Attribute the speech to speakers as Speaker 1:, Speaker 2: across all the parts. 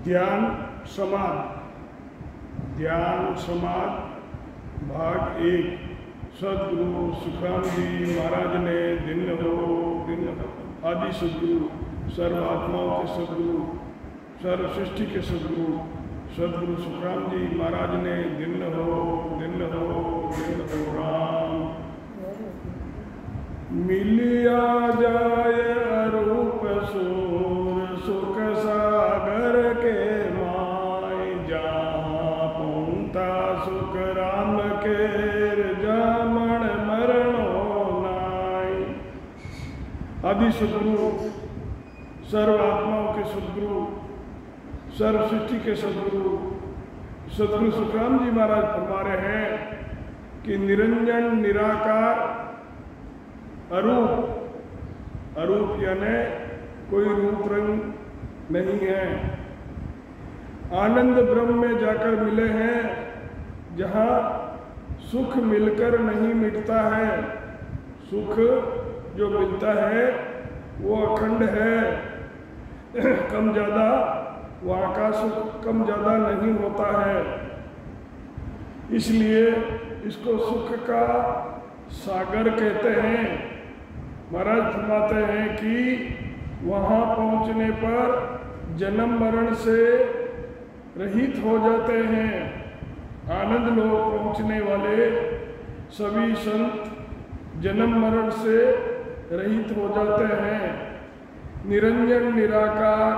Speaker 1: ध्यान समाध भाग 1। सदगुरु सुखराम जी महाराज ने दिन हो आदि सदगुरु, सर्वात्माओं के सदगुरु, सर्व सृष्टि के सदगुरु सदगुरु सुखराम जी महाराज ने दिन हो राम मिलिया जाय अरूप सूर सुख सागर के माय, जहाँ पूंता सुख राम के जामण मरणो नाय। आदि सदगुरु, सर्व आत्माओं के सदगुरु, सर्व सृष्टि के सदगुरु सदगुरु सुखराम जी महाराज फरमा रहे हैं कि निरंजन निराकार अरूप यानी कोई रूप रंग नहीं है, आनंद ब्रह्म में जाकर मिले हैं, जहाँ सुख मिलकर नहीं मिटता है। सुख जो मिलता है वो अखंड है, कम ज़्यादा वहाँ का सुख कम ज़्यादा नहीं होता है। इसलिए इसको सुख का सागर कहते हैं। महाराज फरमाते हैं कि वहाँ पहुँचने पर जन्म मरण से रहित हो जाते हैं। आनंद लोक पहुँचने वाले सभी संत जन्म मरण से रहित हो जाते हैं। निरंजन निराकार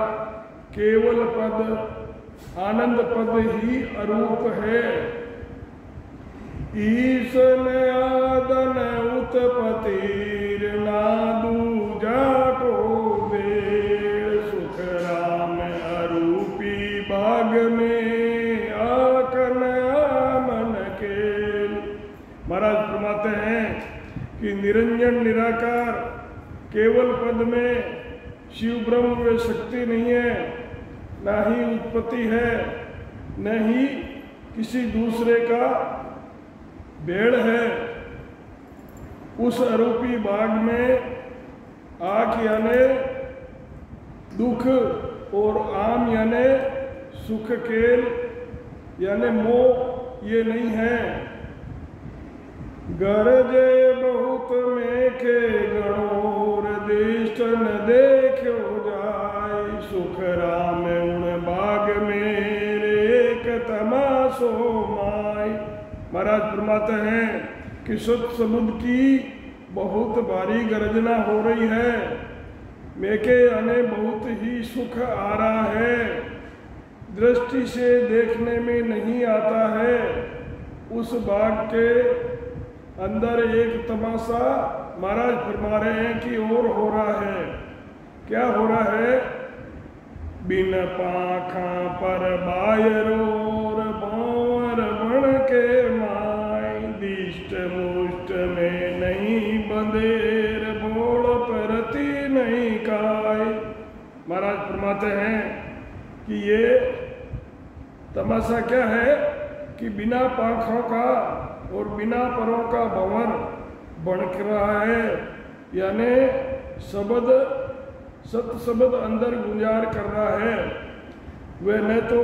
Speaker 1: केवल पद आनंद पद ही अरूप है। ईसन आदन उत्पत्तिर ना दूजा को बेड़, सुख राम अरूपी बाग में आकन आमन केल। महाराज फरमाते हैं कि निरंजन निराकार केवल पद में शिव ब्रह्म में शक्ति नहीं है, ना ही उत्पत्ति है, न ही किसी दूसरे का भेड़ है। उस अरूपी बाग में आक यानी दुख और आम यानी सुख केल यानी मोह ये नहीं है। गरजे बहुत में के गणोर दिष्ट न देखो जाय, सुख राम उन बाग मेरे एक तमाशो माय। महाराज फरमाते हैं कि सत समुद्र की बहुत भारी गर्जना हो रही है, मेके आने बहुत ही सुख आ रहा है, दृष्टि से देखने में नहीं आता है। उस बाग के अंदर एक तमाशा महाराज फरमा रहे हैं कि और हो रहा है। क्या हो रहा है? बिन पाखा पर बायरोर बावर बन के माय, दिष्ट मुष्ट में नहीं बंदेर बोल परती नहीं काय। महाराज फरमाते हैं कि ये तमाशा क्या है कि बिना पाखों का और बिना परों का भंवर बनक रहा है, यानी सत शब्द अंदर गुंजार कर रहा है। वह न तो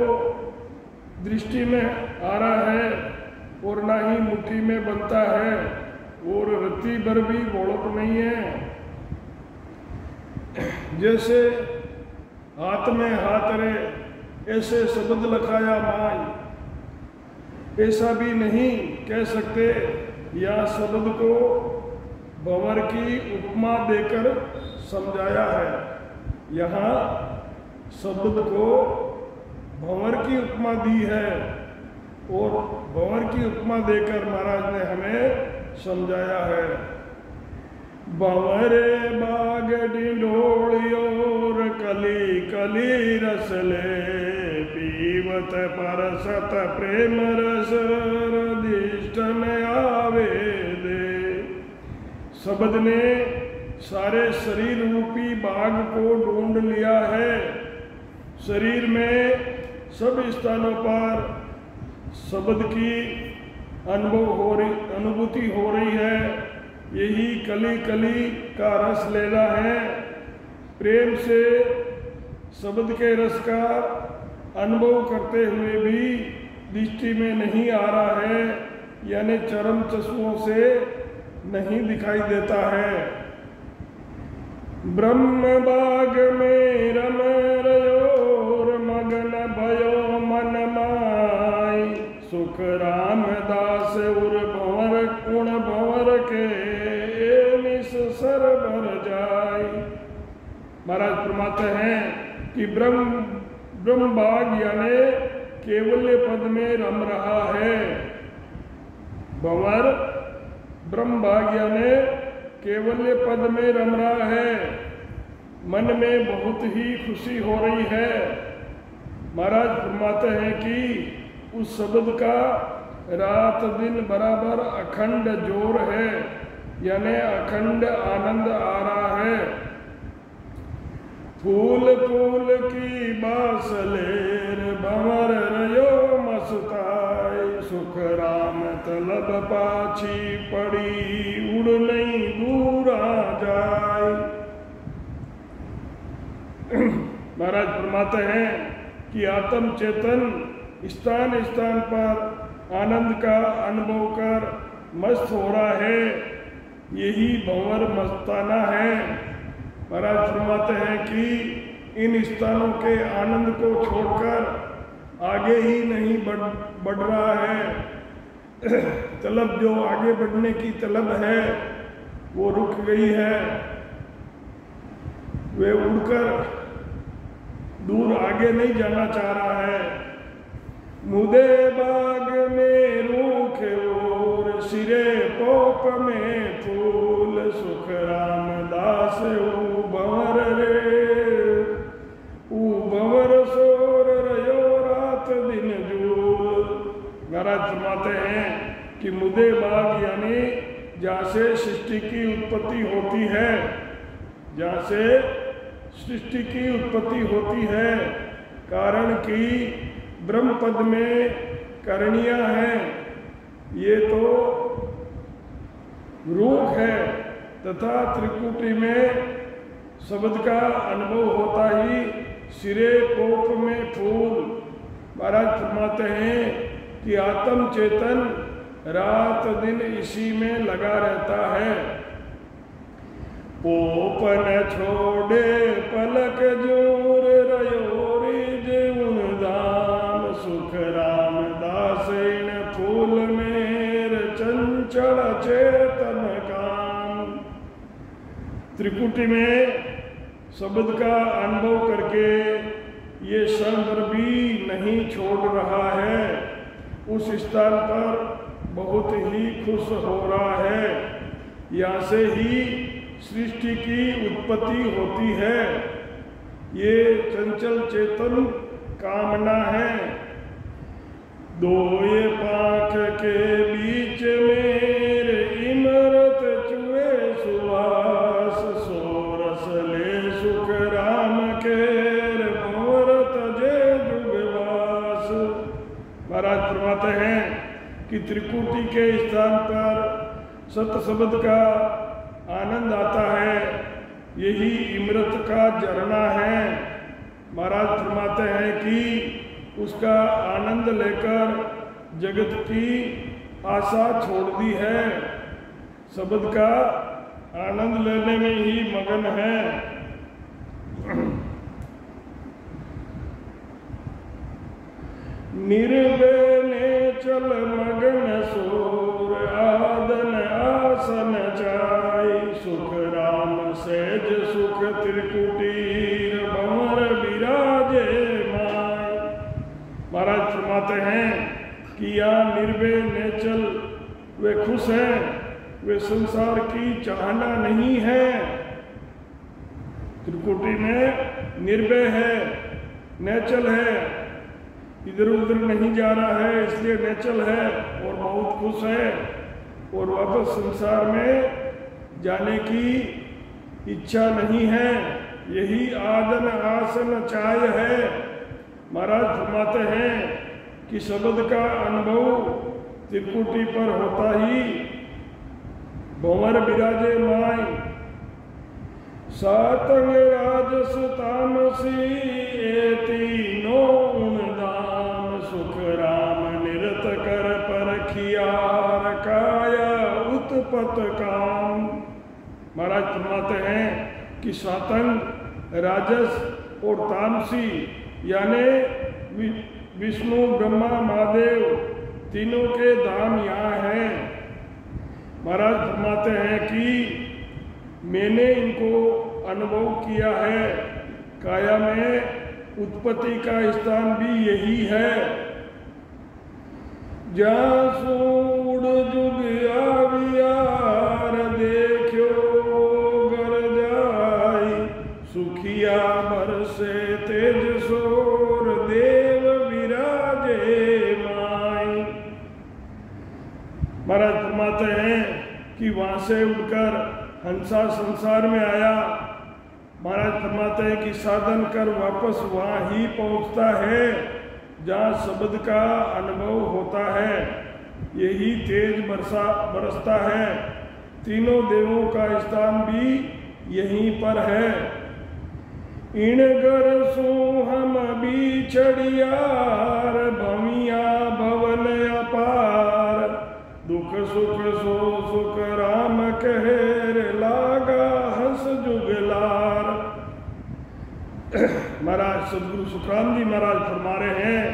Speaker 1: दृष्टि में आ रहा है और ना ही मुट्ठी में बनता है, और रत्ती भर भी बोलत नहीं है। जैसे हाथ में हाथ रे ऐसे शब्द लखाया माय, ऐसा भी नहीं कह सकते। या शब्द को भंवर की उपमा देकर समझाया है। यहाँ शब्द को भंवर की उपमा दी है, और भंवर की उपमा देकर महाराज ने हमें समझाया है। भंवरे बाग डिंडोलियोर कली कली रस ले, पीवत परसत प्रेम रस दिष्ट में आवे दे। शब्द ने सारे शरीर रूपी बाग को ढूंढ लिया है। शरीर में सब स्थानों पर शब्द की अनुभूति हो रही है। यही कली कली का रस लेना है। प्रेम से शब्द के रस का अनुभव करते हुए भी दृष्टि में नहीं आ रहा है, यानी चरम चक्षुओं से नहीं दिखाई देता है। ब्रह्म बाग में रम रयोर मगन भयो मन माय, सुख रामदास उर भंवर कुण भंवर के निस सर भर जाय। महाराज फरमाते हैं कि ब्रह्म बाग यानी केवल्य पद में रम रहा है। भंवर ब्रह्म बाग यानी केवल्य पद में रम रहा है, मन में बहुत ही खुशी हो रही है। महाराज फरमाते हैं कि उस शब्द का रात दिन बराबर अखंड जोर है, यानी अखंड आनंद आ रहा है। फूल फूल की बासलेर भंवर रयो मस्ताय, सुख राम तलब पाछी पड़ी उड़ नहीं दूरा जाय। महाराज फरमाते हैं कि आत्म चेतन स्थान स्थान पर आनंद का अनुभव कर मस्त हो रहा है, यही भंवर मस्ताना है। महाराज फरमाते हैं कि इन स्थानों के आनंद को छोड़कर आगे ही नहीं बढ़ रहा है। तलब जो आगे बढ़ने की तलब है वो रुक गई है, वे उड़कर दूर आगे नहीं जाना चाह रहा है। मुदे बाग में रूख और सिरे पोप में फूल, सुख रामदास ऊ भंवर रे ऊ भंवर सोर रयो रात दिन जूल। महाराज फरमाते हैं कि मुदे बाग यानी जहाँ से सृष्टि की उत्पत्ति होती है, जहाँ से सृष्टि की उत्पत्ति होती है, कारण कि ब्रह्म पद में करणियाँ हैं, ये तो रूख है, तथा त्रिकुटी में शब्द का अनुभव होता ही सिरे कोप में फूल। महाराज फरमाते हैं कि आत्म चेतन रात दिन इसी में लगा रहता है। पोप न छोड़े पलक जोर रयोरी जीवन दाम, सुख रामदास इन फूल मेर चंचल चेतन काम। त्रिकुटी में शब्द का अनुभव करके ये शब्द भी नहीं छोड़ रहा है, उस स्थान पर बहुत ही खुश हो रहा है। यहाँ से ही सृष्टि की उत्पत्ति होती है, ये चंचल चेतन कामना है। दोए पाख के बीच मेरे इमरत चुए सुवास, सोरस ले सुख राम केर भंवर तजे जुगवास। महाराज फरमाते हैं कि त्रिकुटी के स्थान पर सत शब्द का आनंद आता है, यही इमरत का झरना है। महाराज फरमाते हैं कि उसका आनंद लेकर जगत की आशा छोड़ दी है, शब्द का आनंद लेने में ही मगन है। निर्भय ने चल मगन सोर आदन आसन चाय, सुख राम सहज सुख त्रिकुटीर भंवर विराजे माय। महाराज फरमाते हैं कि यहाँ निर्भय ने चल वे खुश हैं, वे संसार की चाहना नहीं है। त्रिकुटी में निर्भय है, नेचल है, इधर उधर नहीं जा रहा है, इसलिए नेचल है और बहुत खुश है, और वापस संसार में जाने की इच्छा नहीं है। यही आदन आसन चाय है। महाराज फरमाते हैं कि शब्द का अनुभव त्रिकुटी पर होता ही भंवर विराजे माय। सातंग राजस तामसी तीनों तत काम। महाराज फरमाते हैं कि सातंग, राजस और तामसी यानी विष्णु, ब्रह्मा, महादेव तीनों के धाम यहाँ हैं। महाराज फरमाते हैं कि मैंने इनको अनुभव किया है। काया में उत्पत्ति का स्थान भी यही है। जहाँ सूड जुग आवियार देखो गर जाई, सुखिया बरसे तेज सोर देव विराजे माई। महाराज फरमाते हैं कि वहां से उठकर हंसा संसार में आया। महाराज फरमाते हैं कि साधन कर वापस वहाँ ही पहुँचता है जहाँ शब्द का अनुभव होता है। यही तेज बरसता है। तीनों देवों का स्थान भी यहीं पर है। इन गर सो हम बिछड़ियार, भमिया भवन अपार, दुख सुख सो सुख राम कहर, लागा हंस जुगलार। महाराज सदगुरु सुखराम जी महाराज फरमा रहे हैं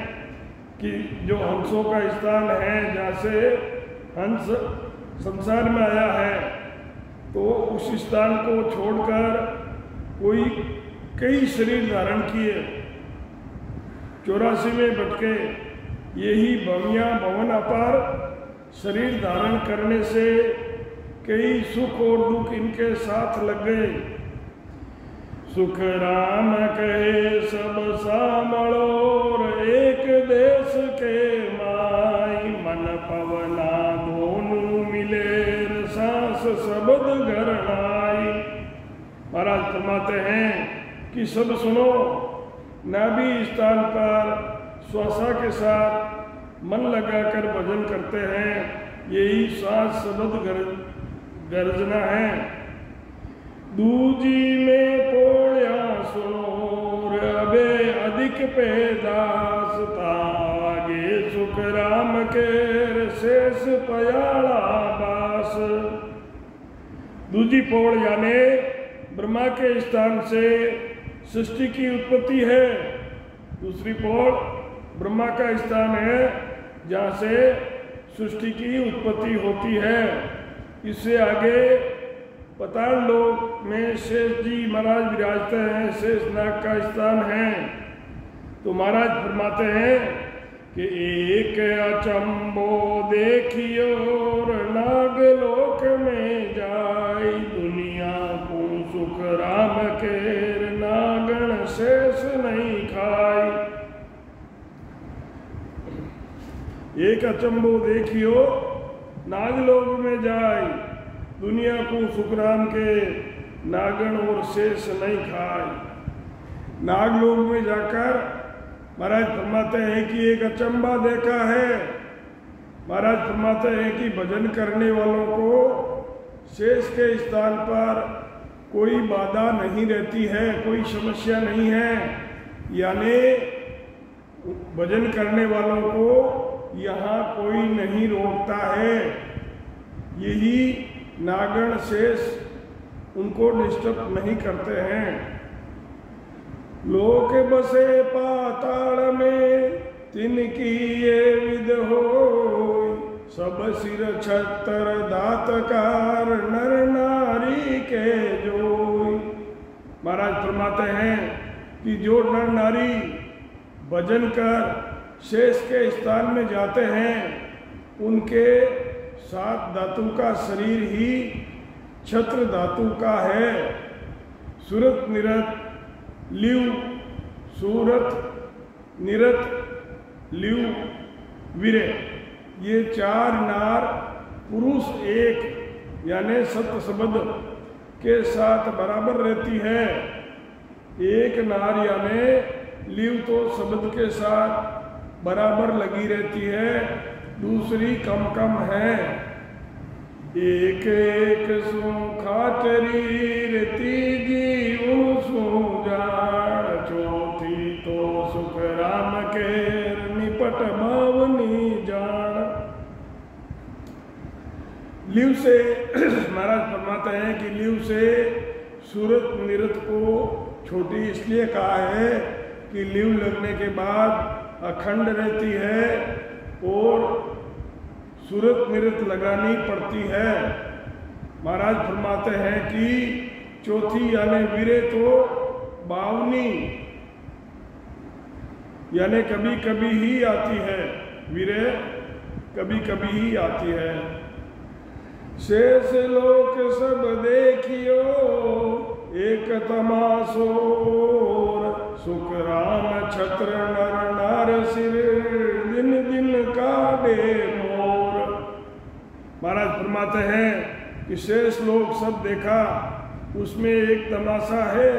Speaker 1: कि जो हंसों का स्थान है, जहाँ से हंस संसार में आया है, तो उस स्थान को छोड़कर कोई कई शरीर धारण किए, 84 में भटके। यही भमिया भवन अपार शरीर धारण करने से कई सुख और दुख इनके साथ लग गए। सुख राम कहे सब सामलोर, एक देश के माई, मन पवना दोनों मिले, सांस शब्द गरनाई। महाराज फरमाते हैं कि सब सुनो, नाभि स्थान पर श्वासा के साथ मन लगाकर भजन करते हैं। यही सांस शब्द गर्जना है। दूजी में पोड़िया सुनो, अबे अधिक पैदास तागे, सुख राम के शेष पयाला बास। दूजी पौड़ यानी ब्रह्मा के स्थान से सृष्टि की उत्पत्ति है। दूसरी पौड़ ब्रह्मा का स्थान है जहाँ से सृष्टि की उत्पत्ति होती है। इससे आगे पताल लोक में शेष जी महाराज विराजते हैं, शेष नाग का स्थान है। तो महाराज फरमाते हैं कि एक अचंबो देखियो, नागलोक में जाई, दुनिया को सुख राम के, नागण शेष नहीं खाई। एक अचंबो देखियो, नागलोक में जाई, दुनिया को सुखराम के, नागण और शेष नहीं खाए। नागलोक में जाकर महाराज फरमाते हैं कि एक अचंबा देखा है। महाराज फरमाते हैं कि भजन करने वालों को शेष के स्थान पर कोई बाधा नहीं रहती है, कोई समस्या नहीं है। यानी भजन करने वालों को यहाँ कोई नहीं रोकता है। यही नागण शेष उनको डिस्टर्ब नहीं करते हैं। लोक बसे पाताल में, तिनकी ये विद हो, सब सिर छत्तर दातकार, नर नारी के जोई। महाराज फरमाते हैं कि जो नर नारी भजन कर शेष के स्थान में जाते हैं, उनके 7 धातु का शरीर ही छत्र धातु का है। सुरत निरत लिव, सूरत निरत लिव वीरे, ये 4 नार पुरुष एक यानी सत्य शब्द के साथ बराबर रहती है। एक नार यानी लिव तो शब्द के साथ बराबर लगी रहती है, दूसरी कम कम है। एक एक सो खातरी, तीजी सो जान, चौथी तो सुख राम के, निपट भावनी जान। लिव से महाराज फरमाते हैं कि लीव से सूरत निरत को छोटी इसलिए कहा है कि लीव लगने के बाद अखंड रहती है और सूरत निरत लगानी पड़ती है। महाराज फरमाते हैं कि चौथी यानी वीरे तो बावनी यानी कभी कभी ही आती है, वीरे कभी कभी ही आती है। शेष लोक सब देखियो एक तमासोर, सुख राम छत्र नर नार सिर दिन दिन काटे मोर। महाराज फरमाते हैं कि शेष लोक सब देखा, उसमें एक तमाशा है।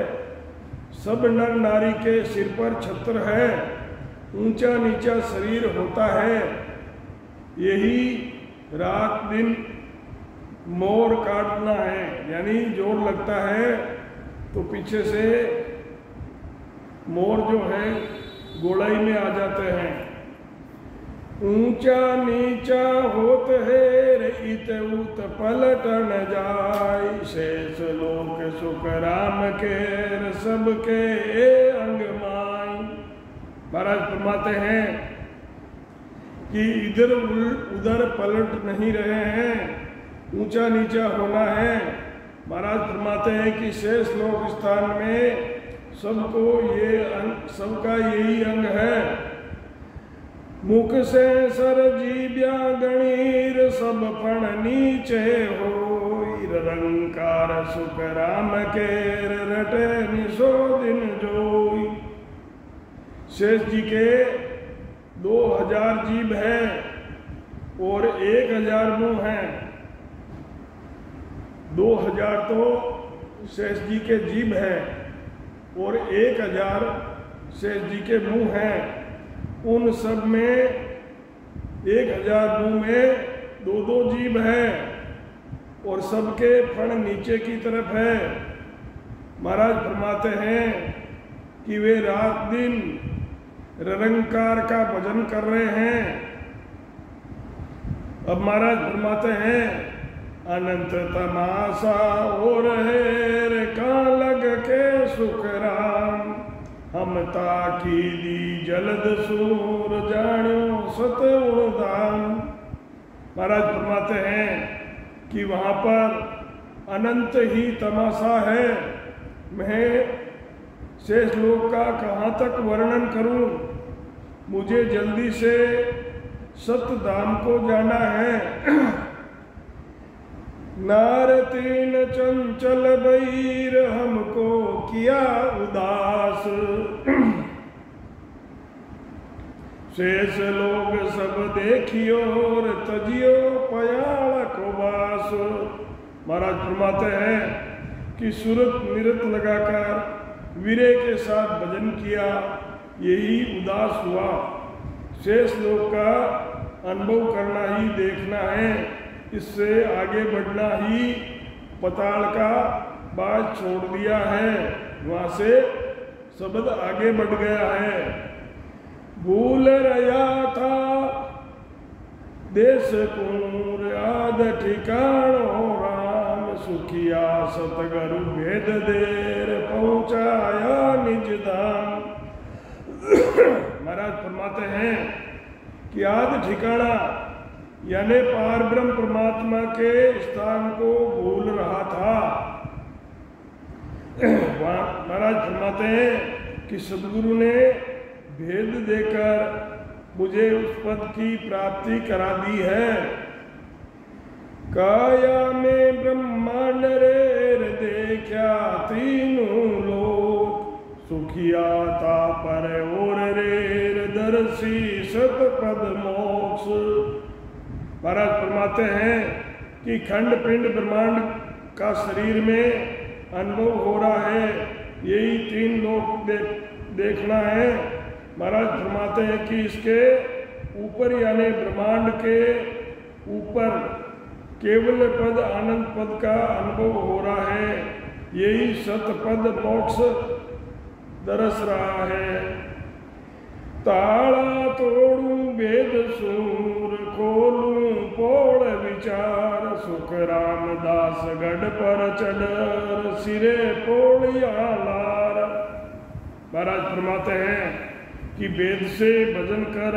Speaker 1: सब नर नारी के सिर पर छत्र है, ऊंचा नीचा शरीर होता है। यही रात दिन मोर काटना है, यानी जोर लगता है तो पीछे से मोर जो है गोलाई में आ जाते हैं। ऊंचा नीचा होत है इत उत पलट न जाय, शेष लोक सुख राम के सबके अंग माय। महाराज फरमाते हैं कि इधर उधर पलट नहीं रहे हैं, ऊंचा नीचा होना है। महाराज फरमाते हैं कि शेष लोक स्थान में सबको ये अंग, सबका यही अंग है। मुख से सर जीव्या गणीर सब फण नीचे हो, निरंकार सुख राम के रटे निसो दिन जोई। शेष जी के 2000 जीभ है और 1000 मुंह हैं। 2000 तो शेष जी के जीभ है और 1000 शेष जी के मुंह हैं। उन सब में 1000 मुंह में 2-2 जीभ है और सबके फण नीचे की तरफ है। महाराज फरमाते हैं कि वे रात दिन निरंकार का भजन कर रहे हैं। अब महाराज फरमाते हैं अनंत तमाशा और है का लग के सुख राम, हम ताकी दी जलद सूर जानो सत उड़दाम। महाराज फरमाते हैं कि वहाँ पर अनंत ही तमाशा है। मैं शेष लोक का कहाँ तक वर्णन करूं, मुझे जल्दी से सतधाम को जाना है। नारतीन चंचल बैर हमको किया उदास, शेष लोग सब देखियो और तजियो पयाल को वास। महाराज फरमाते हैं कि सूरत निरत लगाकर वीरे के साथ भजन किया, यही उदास हुआ। शेष लोक का अनुभव करना ही देखना है, इससे आगे बढ़ना ही पताल का बात छोड़ दिया है, वहाँ से शब्द आगे बढ़ गया है। भूल रहा था देश कुंवर आद ठिकाणों राम, सुखिया सतगुरु भेद देर पहुँचाया निज धाम। महाराज फरमाते हैं कि आद ठिकाना यानी पार ब्रह्म परमात्मा के स्थान को भूल रहा था। महाराज फरमाते हैं कि सदगुरु ने भेद देकर मुझे उस पद की प्राप्ति करा दी है। काया में ब्रह्मांड रेर देखा तीनों लोक, सुखिया था पर और रेर दर्शी सत पद मोक्ष। महाराज फरमाते हैं कि खंड पिंड ब्रह्मांड का शरीर में अनुभव हो रहा है, यही 3 लोक देखना है। महाराज फरमाते हैं कि इसके ऊपर यानी ब्रह्मांड के ऊपर केवल पद आनंद पद का अनुभव हो रहा है, यही सतपद मोक्ष दरस रहा है। ताड़ा तोड़ू भेद सूर खोलूं पोड़ विचार, सुख सुख रामदास गढ़ पर चढ़ सिरे पोड़िया लार। महाराज फरमाते हैं कि वेद से भजन कर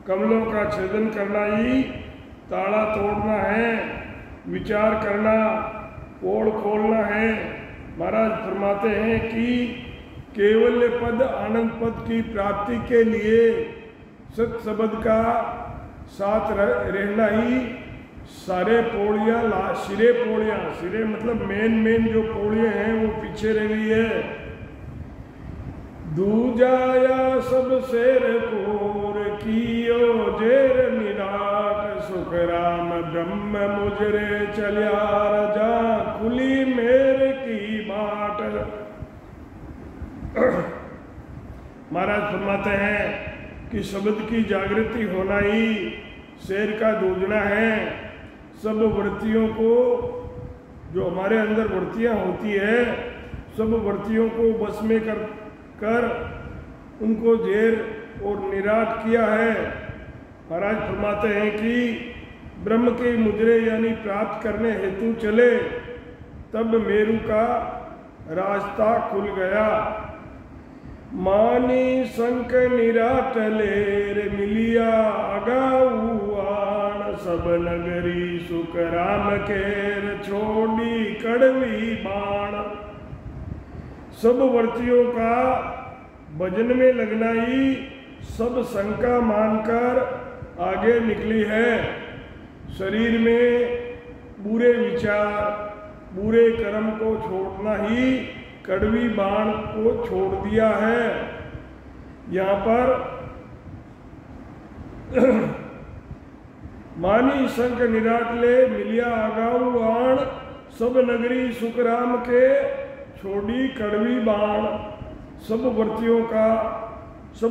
Speaker 1: कमलों का छेदन करना ही ताला तोड़ना है, विचार करना, पोड़ खोलना है। महाराज फरमाते हैं कि केवल पद आनंद पद की प्राप्ति के लिए सत शब्द का साथ रहना ही सारे पौड़ियाँ सिरे पौड़ियाँ, सिरे मतलब मेन जो पौड़ियाँ हैं वो पीछे रह गई है। दूजाया सब शेर कोर कियो जेर निराट सुख राम ब्रह्म मुजरे चलिया रजा खुली मेरे की बाट। महाराज फरमाते हैं कि शब्द की जागृति होना ही शेर का दूजना है। सब वृत्तियों को, जो हमारे अंदर वृत्तियाँ होती है, सब वृत्तियों को बस में कर उनको जेर और निराट किया है। महाराज फरमाते हैं कि ब्रह्म के मुजरे यानी प्राप्त करने हेतु चले तब मेरु का रास्ता खुल गया। मानी संक निराट लेर मिलिया अगाउआन सब नगरी सुख राम केर छोड़ी कड़वी बाण। सब वर्तियों का भजन में लगना ही सब शंका मानकर आगे निकली है। शरीर में बुरे विचार, बुरे कर्म को छोड़ना ही कड़वी बाण को छोड़ दिया है। यहाँ पर मानी संक निराट ले मिलिया आगाऊ आण सब नगरी सुख राम के छोड़ी कड़वी बाण। सब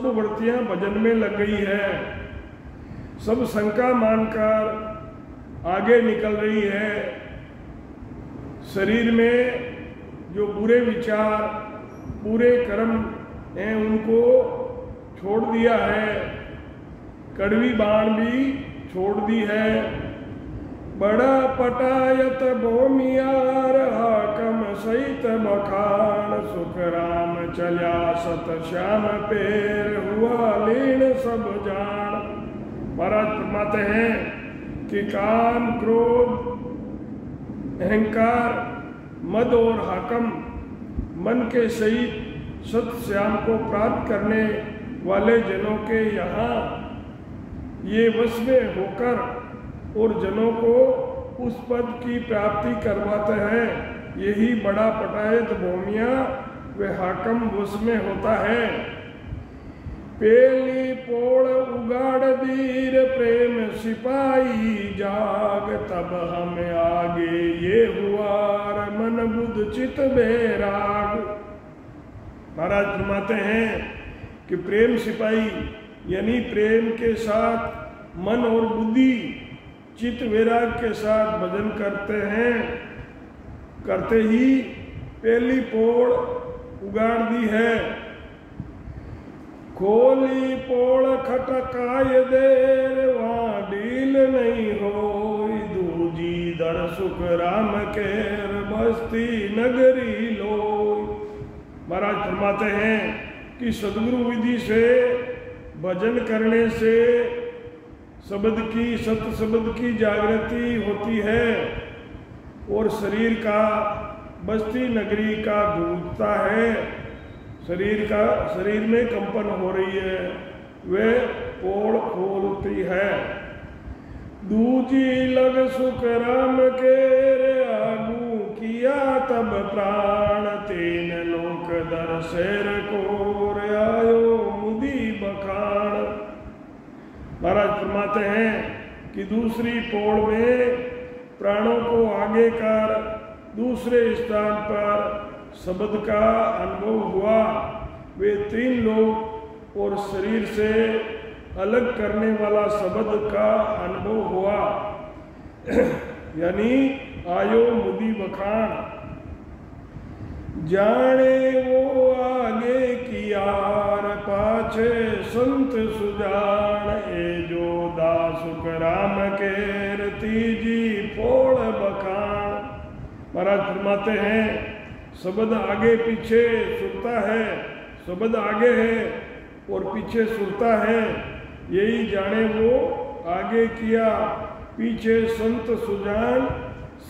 Speaker 1: वृत्तियां भजन में लग गई है, सब शंका मानकर आगे निकल रही है। शरीर में जो बुरे विचार, बुरे कर्म हैं उनको छोड़ दिया है, कड़वी बाण भी छोड़ दी है। बड़ा पटायत भूमियार हाकम सहित बखान सुख राम चल्या सत श्याम पेर हुआ लीन सब जान। महाराज फरमाते हैं कि काम, क्रोध, अहंकार, मद और हाकम मन के सहित सत श्याम को प्राप्त करने वाले जनों के यहाँ ये वश में होकर और जनों को उस पद की प्राप्ति करवाते हैं। यही बड़ा पटायत भूमिया वे हाकम वश में होता है। पेली पोड़ उगाड़ दीर प्रेम सिपाही जाग तब हमें आगे ये हुआ मन बुद्ध चित बेराग। महाराज फरमाते हैं कि प्रेम सिपाही यानी प्रेम के साथ मन और बुद्धि चित्त वैराग के साथ भजन करते हैं, करते ही पहली पोड़ उगाड़ दी है। खोली पोड़ खटकाय देर वहाँ ढील नहीं होई दूजी दर सुख राम केर बस्ती नगरी लोई। महाराज फरमाते हैं कि सदगुरु विधि से भजन करने से शब्द की, सत्य शब्द की जागृति होती है और बस्ती नगरी का गूंजता है। शरीर में कंपन हो रही है, वे पोड़ खोलती है। दूजी लग सुख राम के रे आगू किया तब प्राण तीन लोक दर शेर को आयो मुदी बखान। महाराज फरमाते हैं कि दूसरी पोड़ में प्राणों को आगे कर दूसरे स्थान पर शब्द का अनुभव हुआ। वे तीन लोग और शरीर से अलग करने वाला शब्द का अनुभव हुआ यानी आयो मुदी बखान। जाने वो आगे की यार पाछे संत सुजान ए जो दासुक राम के महाराज फरमाते हैं शब्द आगे पीछे सुरता है, शब्द आगे है और पीछे सुरता है, यही जाने वो आगे किया पीछे संत सुजान,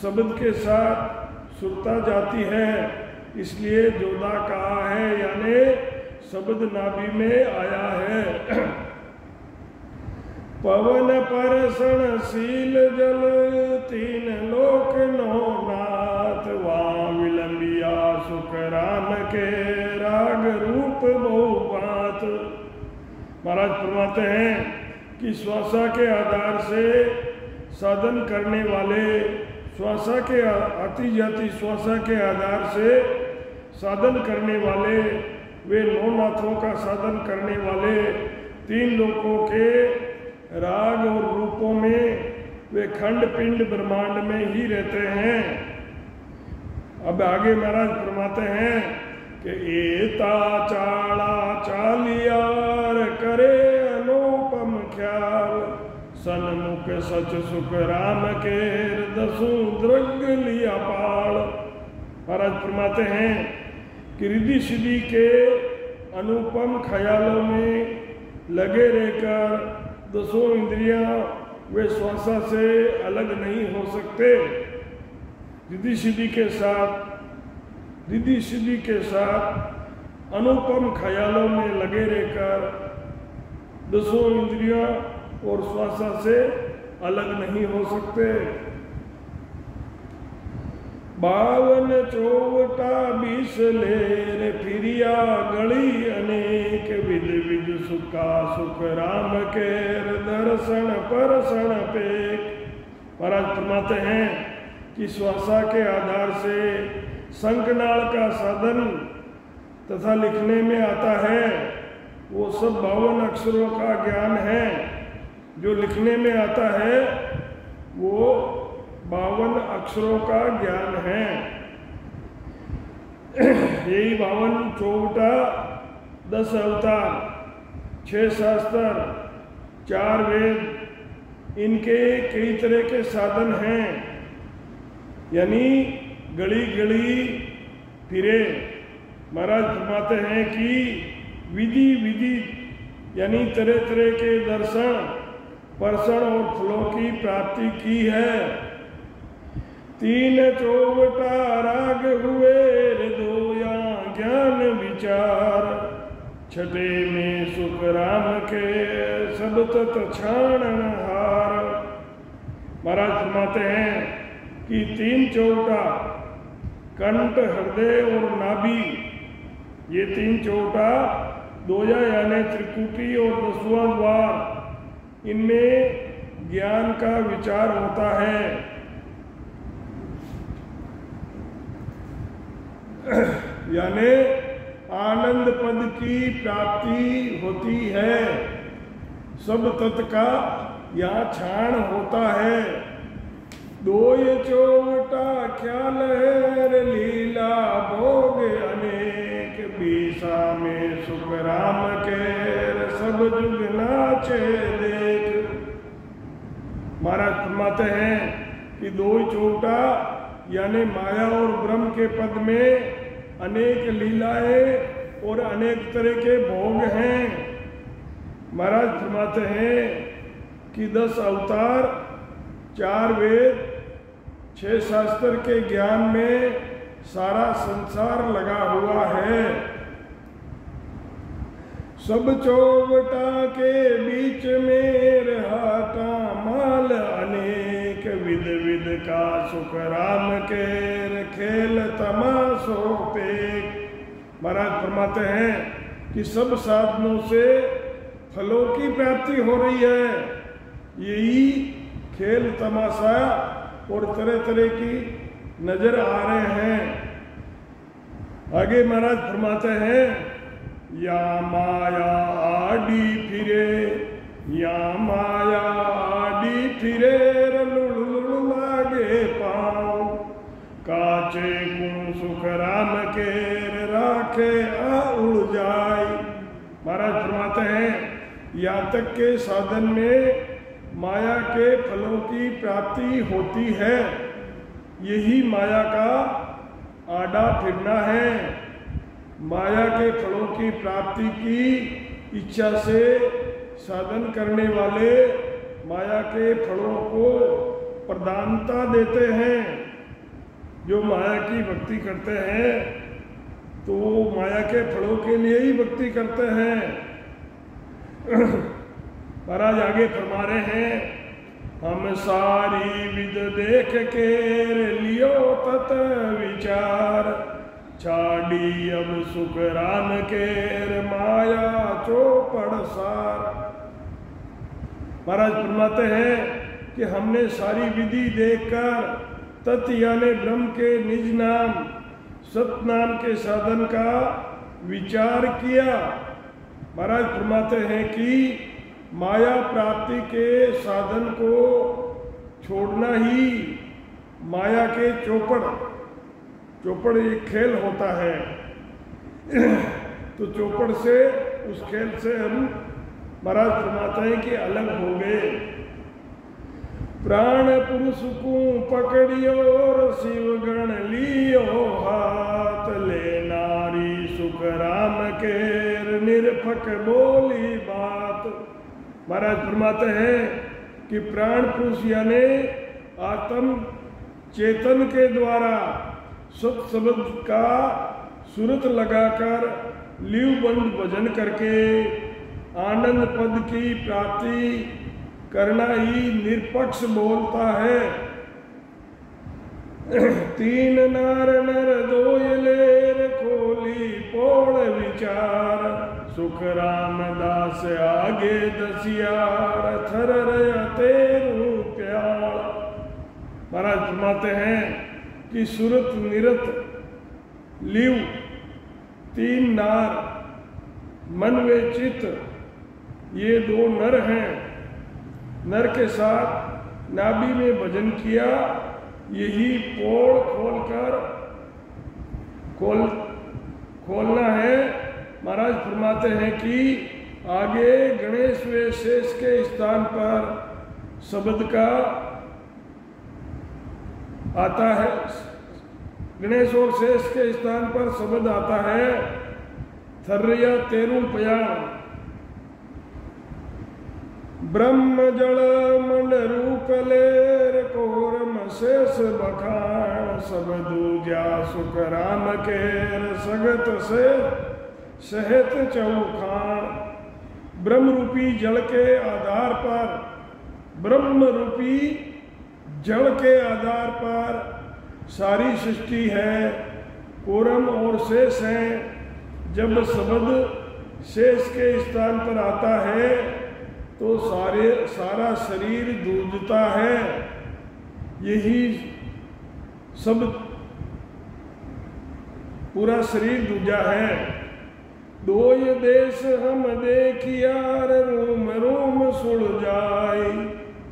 Speaker 1: शब्द के साथ सुरता जाती है, इसलिए जोधा कहा है, यानी शब्द नाभि में आया है। पवन परसण शील जल तीन लोक नो नाथ, वहाँ विलंबिया सुख राम के राग रूप बहुपात। महाराज फरमाते हैं कि श्वासा के आधार से साधन करने वाले, श्वासा के आती जाती श्वासा के आधार से साधन करने वाले, वे नौ नाथों का साधन करने वाले तीन लोकों के राग और रूपों में वे खंड पिंड ब्रह्मांड में ही रहते हैं। अब आगे महाराज फरमाते हैं कि एता चाला चालियार करे अनुपम ख्याल, सन्मुख सच सुख राम के दसों द्रग लिया पाल। महाराज फरमाते हैं कि रिद्धि सिद्धि के अनुपम ख्यालों में लगे रहकर दसों इंद्रियां वे श्वासा से अलग नहीं हो सकते। रिद्धि सिद्धि के साथ अनुपम ख्यालों में लगे रहकर दसों इंद्रियां और श्वासा से अलग नहीं हो सकते। 52 चौवटा 20 लेर फिरिया गली अनेक, विध विध सुखा सुख राम के दर्शन परसण पे। महाराज फरमाते हैं कि श्वासा के आधार से शंखनाल का साधन तथा लिखने में आता है, वो सब 52 अक्षरों का ज्ञान है। जो लिखने में आता है वो 52 अक्षरों का ज्ञान है। यही 52 चौवटा 10 अवतार 6 शास्त्र 4 वेद, इनके कई तरह के साधन हैं, यानी गली गली फिरे। महाराज फरमाते हैं कि विधि विधि यानी तरह तरह के दर्शन परसण और फलों की प्राप्ति की है। 3 चौवटा राग हुए हृदया ज्ञान विचार, छठे में सुख राम के सब तत् छाणन हार। महाराज फरमाते हैं कि 3 चौवटा कंठ हृदय और नाभि, ये 3 चौवटा दोया यानी त्रिकुटी और 10वां द्वार, इनमें ज्ञान का विचार होता है। यानी आनंद पद की प्राप्ति होती है, सब तत्व का यहाँ छाण होता है। 2 चौवटा ख्याल है लीला भोग अनेक, 20 में सुख राम के सब जुग नाचे देख। महाराज फरमाते हैं कि 2 चौवटा यानी माया और ब्रह्म के पद में अनेक लीलाएं और अनेक तरह के भोग हैं। महाराज फरमाते हैं कि 10 अवतार 4 वेद 6 शास्त्र के ज्ञान में सारा संसार लगा हुआ है। सब चौवटा के बीच में रहाता माल अनेक, विध विध का सुख राम के खेल तमाशो पे। महाराज फरमाते हैं कि सब साधनों से फलों की प्राप्ति हो रही है, यही खेल तमाशा और तरह तरह की नजर आ रहे हैं। आगे महाराज फरमाते हैं या माया आडी फिरे, या माया आडी फिरे लुड़ लागे पाँव, काचे गुण सुख राम के राखे आ उड़ जाए। महाराज फरमाते हैं यहाँ तक के साधन में माया के फलों की प्राप्ति होती है, यही माया का आड़ा फिरना है। माया के फलों की प्राप्ति की इच्छा से साधन करने वाले माया के फलों को प्रधानता देते हैं। जो माया की भक्ति करते हैं तो वो माया के फलों के लिए ही भक्ति करते हैं। महाराज आगे फरमा रहे हैं, हम सारी विद देख के लियो तत विचार, छाड़ी अब सुख राम केर माया चौपड़ सार। महाराज फरमाते हैं कि हमने सारी विधि देखकर तत् यानी ब्रह्म के निज नाम सतनाम के साधन का विचार किया। महाराज फरमाते हैं कि माया प्राप्ति के साधन को छोड़ना ही माया के चौपड़ एक खेल होता है। तो चौपड़ से, उस खेल से हम महाराज फरमाते हैं कि अलग हो गए। प्राण पुरुष को पकड़ियो और शिव गण लियो हाथ, ले नारी सुख राम के निरफक बोली बात। महाराज फरमाते हैं कि प्राण पुरुष यानी आत्म चेतन के द्वारा सत शब्द का सुरत लगाकर लीवबंद भजन करके आनंद पद की प्राप्ति करना ही निरपक्ष बोलता है। तीन नार नर दोयलेर खोली पोड़ विचार, सुख रामदास आगे दसियार थर तेरू प्यार। महाराज फरमाते हैं कि सुरत निरत लिव तीन नार मन व चित्त, ये दो नर हैं। नर के साथ नाभि में भजन किया, यही पोड़ खोलना है। महाराज फरमाते हैं कि आगे गणेश व शेष के स्थान पर शब्द का आता है, गणेश और शेष के स्थान पर शब्द आता है थर्या तेरू पयाण। ब्रह्म जल मंड रूप लेर कोरम शेष बखान, सब दूजा सुख राम केर सगत से सहत चौखान। ब्रह्म रूपी जल के आधार पर, ब्रह्म रूपी जल के आधार पर सारी सृष्टि है, कोरम और शेष हैं। जब शब्द शेष के स्थान पर आता है तो सारा शरीर दूधता है। यही सब पूरा शरीर दूजा है। दो ये देश हम देखियार, रोम रोम सुड़ जाए,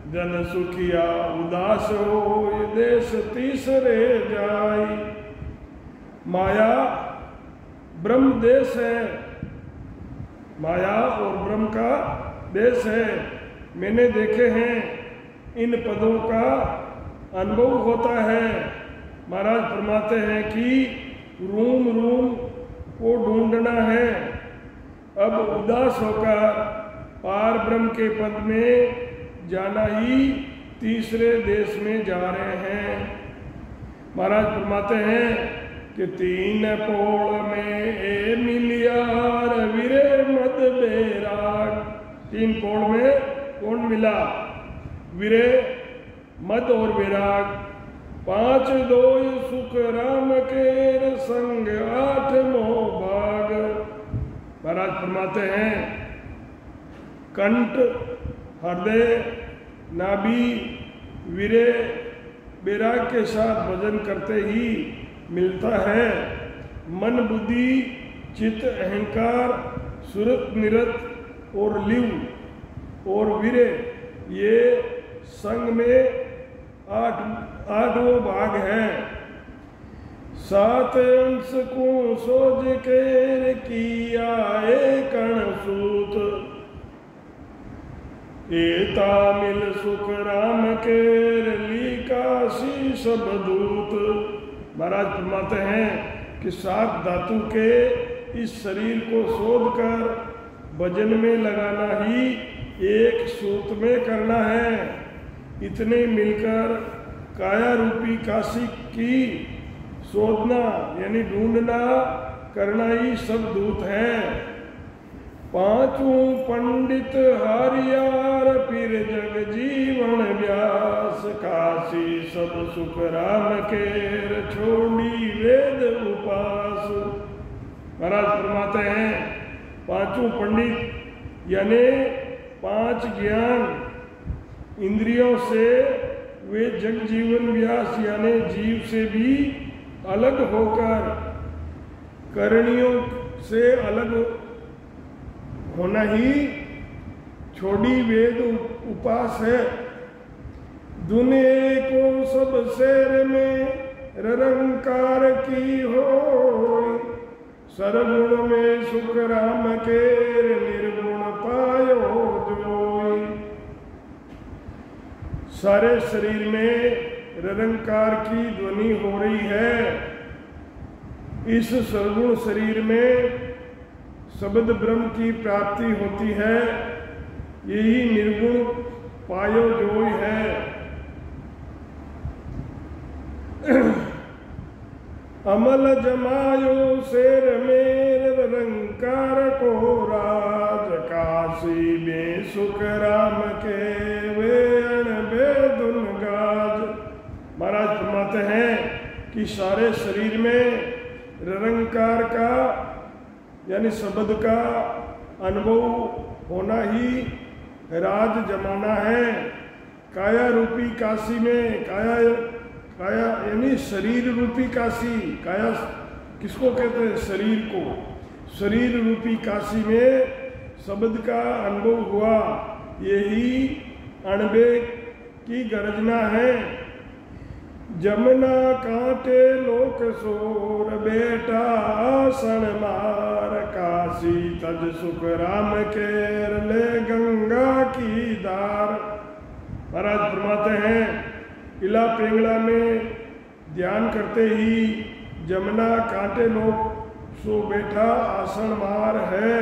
Speaker 1: जन सुखिया उदास हो ये देश तीसरे जाए। माया ब्रह्म देश है, माया और ब्रह्म का देश है। मैंने देखे हैं, इन पदों का अनुभव होता है। महाराज फरमाते हैं कि रूम रूम को ढूंढना है। अब उदास होकर पार ब्रह्म के पद में जाना ही तीसरे देश में जा रहे हैं। महाराज फरमाते हैं कि तीन पोड़ में ए मिलियार वीरे मद बेराग। तीन पोड़ में कौन मिला? वीरे मद और विराग। पांच दो सुख राम के संग आठ मोह भाग। महाराज फरमाते हैं कंठ, हृदय, नाभि, वीरे, विराग के साथ भजन करते ही मिलता है। मन, बुद्धि, चित्त, अहंकार, सुरत, निरत और लिव और वीरे, ये संग में आठों भाग हैं। सात अंश को सोज के किया एक सूत, एता मिल सुख राम के ली का शीश सब दूत। महाराज फरमाते हैं कि 7 धातु के इस शरीर को शोध कर वजन में लगाना ही एक सूत में करना है। इतने मिलकर काया रूपी काशी की शोधना यानी ढूंढना करना ही सब दूत है। 5 पंडित हरियार फिर जग जीवन व्यास, काशी सब सुख राम केर छोड़ी वेद उपास। महाराज फरमाते हैं 5 पंडित यानी 5 ज्ञान इंद्रियों से वे जग जीवन व्यास यानी जीव से भी अलग होकर करणियों से अलग होना ही छोड़ी वेद उपास है। दुनिया को सब शेर में निरंकार की हो, सरगुण में सुख राम के निर्गुण पायो जोई। सारे शरीर में निरंकार की ध्वनि हो रही है। इस सरगुण शरीर में शब्द ब्रह्म की प्राप्ति होती है, यही निर्गुण पायो जोई है। अमल जमायो शेर में निरंकार को राज, काशी में सुख राम के वे बेदुन गाज। महाराज फरमाते हैं कि सारे शरीर में निरंकार का यानी शब्द का अनुभव होना ही राज जमाना है। काया रूपी काशी में काया यानी शरीर रूपी काशी, काया किसको कहते हैं? शरीर को। शरीर रूपी काशी में शब्द का अनुभव हुआ, यही अणबे की गर्जना है। जमुना कांटे लोक सोर, बेटा आसन मार, काशी तज सुख राम केर ले गंगा की धार। महाराज फरमाते हैं इला पिंगला में ध्यान करते ही जमुना कांटे लोक सो बेटा आसन मार है।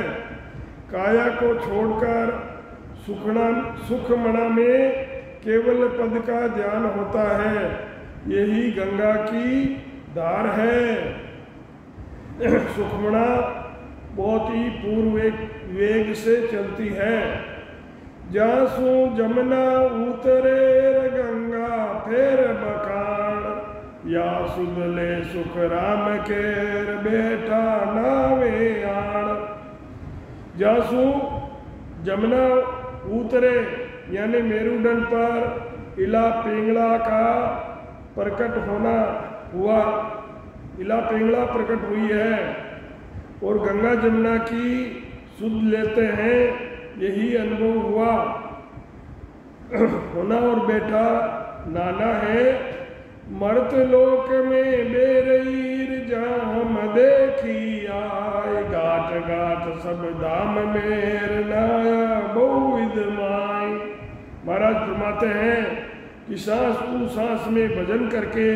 Speaker 1: काया को छोड़कर सुखमना में केवल पद का ध्यान होता है, यही गंगा की धार है। सुखमना बहुत ही पूर्व वेग से चलती है। जासू जमुना उतरे गंगा फेर बखान, या सुबले सुख राम केर बेटा नावे आण। जासू जमुना उतरे यानी मेरुदंड पर इला पिंगला का प्रकट होना हुआ, इला पिंगला प्रकट हुई है और गंगा जमुना की सुध लेते हैं, यही अनुभव हुआ होना और बेटा नाना है। मर्त लोक में बेरईर जाम देखी आए, गाट गाट सब धाम मेर नाया बहुविध माई। महाराज फरमाते हैं कि सांस तू सांस में भजन करके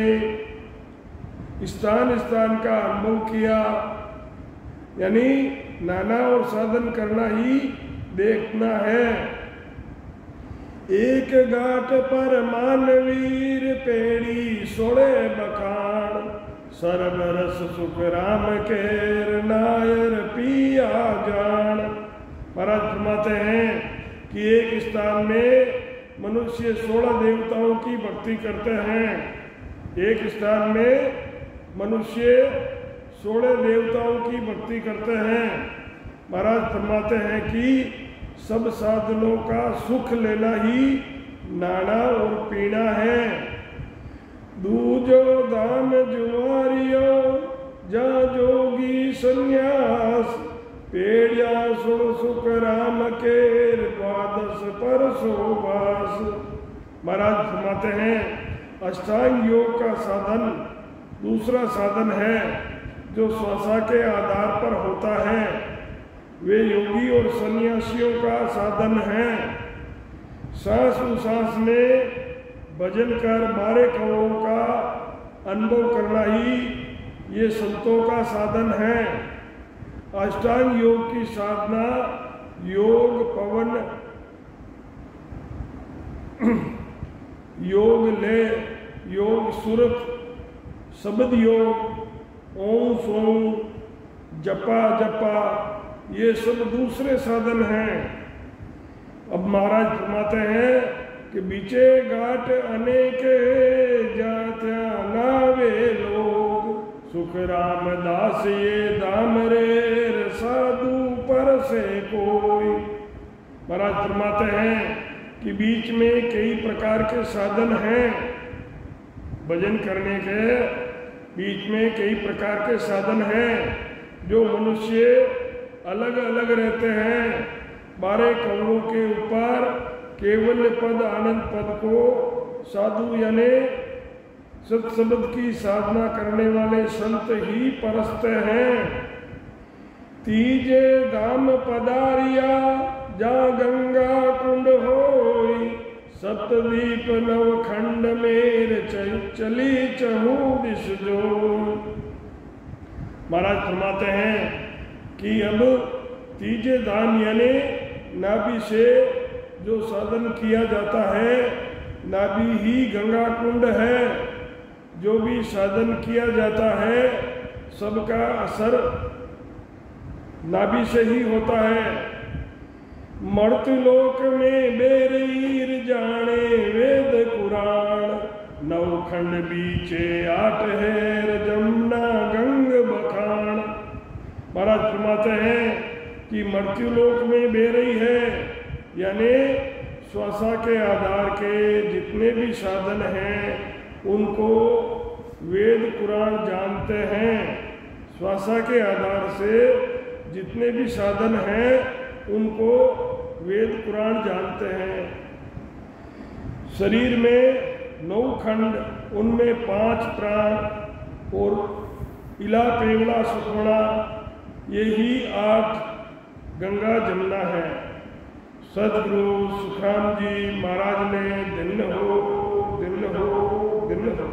Speaker 1: स्थान स्थान का अनुभव किया, यानी नाना और साधन करना ही देखना है। एक घाट पर मानवीर पेड़ी सोड़े बखान, सरबरस सुख राम केर नायर पिया जान। महाराज फरमाते हैं कि एक स्थान में मनुष्य 16 देवताओं की भक्ति करते हैं। एक स्थान में मनुष्य 16 देवताओं की भक्ति करते हैं। महाराज फरमाते हैं कि सब साधनों का सुख लेना ही नाना और पीना है। दूजो दाम जुआरियो जा जोगी संन्यास, पेड़िया सुन सुख राम के द्वादश पर सोवास। महाराज फरमाते हैं अष्टांग योग का साधन दूसरा साधन है जो श्वासा के आधार पर होता है, वे योगी और सन्यासियों का साधन है। सांस उसांस में भजन कर 12 करोड़ का अनुभव करना ही ये संतों का साधन है। अष्टांग योग की साधना योग पवन, योग ले, योग सुरत, शब्द योग, ओम सोम, जपा जपा, ये सब दूसरे साधन हैं। अब महाराज फरमाते हैं कि बीचे घाट अनेक जात्या नावे लोग, सुख रामदास ये दाम रे साधु पर से कोई। महाराज फरमाते हैं कि बीच में कई प्रकार के साधन हैं, भजन करने के बीच में कई प्रकार के साधन हैं। जो मनुष्य अलग अलग रहते हैं, 12 करोड़ों के ऊपर केवल पद आनंद पद को साधु यानी सत्सबद की साधना करने वाले संत ही परसते हैं। तीजे धाम पधारिया जहाँ गंगा कुंड होई, सप्तदीप नवखंड मेर चली चहु दिश जो। महाराज फरमाते हैं कि अब तीजे दान यानी नाभि से जो साधन किया जाता है, नाभि ही गंगा कुंड है। जो भी साधन किया जाता है सबका असर नाभि से ही होता है। मर्त लोक में बेरीर जाने वेद पुराण, नवखंड बीचे 8 हेर जमुना गंग बखान। महाराज फरमाते हैं कि मृत्युलोक में बेरई है, यानी श्वासा के आधार के जितने भी साधन हैं उनको वेद पुराण जानते हैं। श्वासा के आधार से जितने भी साधन हैं उनको वेद पुराण जानते हैं। शरीर में 9 खंड, उनमें 5 प्राण और इला पेवला सुखमणा, यही 8 गंगा जमुना है। सदगुरु सुखराम जी महाराज ने दिन हो दिन हो दिन हो।